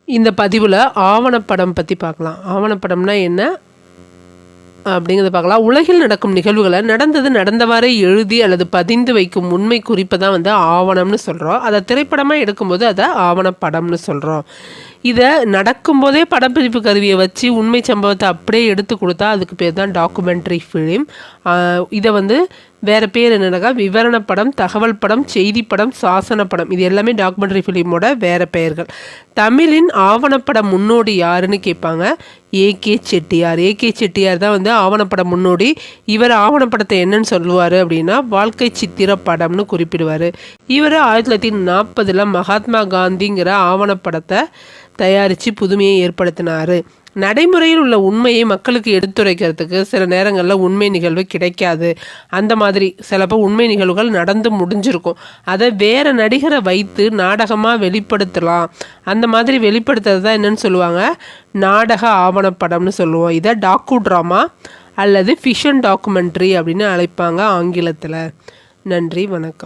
இந்த பதிவில் ஆவணப்படம் பற்றி பார்க்கலாம். ஆவணப்படம்னா என்ன அப்படிங்கிறத பார்க்கலாம். உலகில் நடக்கும் நிகழ்வுகளை நடந்தவாறே எழுதி அல்லது பதிந்து வைக்கும் உண்மை குறிப்பை தான் ஆவணம்னு சொல்கிறோம். அதை திரைப்படமாக எடுக்கும்போது அதை ஆவணப்படம்னு சொல்கிறோம். இதை நடக்கும்போதே படப்பிடிப்பு கருவியை வச்சு உண்மை சம்பவத்தை அப்படியே எடுத்து கொடுத்தா அதுக்கு பேர் தான் டாக்குமெண்ட்ரி ஃபிலிம். இதை வேறு பேர் என்னன்னாக்கா விவரண படம், தகவல் படம், செய்தி படம், சாசன படம், இது எல்லாமே டாக்குமெண்ட்ரி ஃபிலிமோட வேறு பெயர்கள். தமிழின் ஆவணப்படம் முன்னோடி யாருன்னு கேட்பாங்க. ஏகே செட்டியார். ஏகே செட்டியார் தான் ஆவணப்படம் முன்னோடி. இவர் ஆவணப்படத்தை என்னன்னு சொல்லுவார் அப்படின்னா வாழ்க்கை சித்திர படம்னு குறிப்பிடுவார். இவர் 1940 மகாத்மா காந்திங்கிற ஆவணப்படத்தை தயாரித்து புதுமையை ஏற்படுத்தினார். நடைமுறையில் உள்ள உண்மையை மக்களுக்கு எடுத்துரைக்கிறதுக்கு சில நேரங்களில் உண்மை நிகழ்வு கிடைக்காது. அந்த மாதிரி சிலப்போ உண்மை நிகழ்வுகள் நடந்து முடிஞ்சிருக்கும். அதை வேறு நடிகரை வைத்து நாடகமாக வெளிப்படுத்தலாம். அந்த மாதிரி வெளிப்படுத்துறது தான் என்னன்னு சொல்லுவாங்க, நாடக ஆவணப்படம்னு சொல்லுவோம். இதை டாக்கு ட்ராமா அல்லது ஃபிக்ஷன் டாக்குமெண்ட்ரி அப்படின்னு அழைப்பாங்க ஆங்கிலத்தில். நன்றி, வணக்கம்.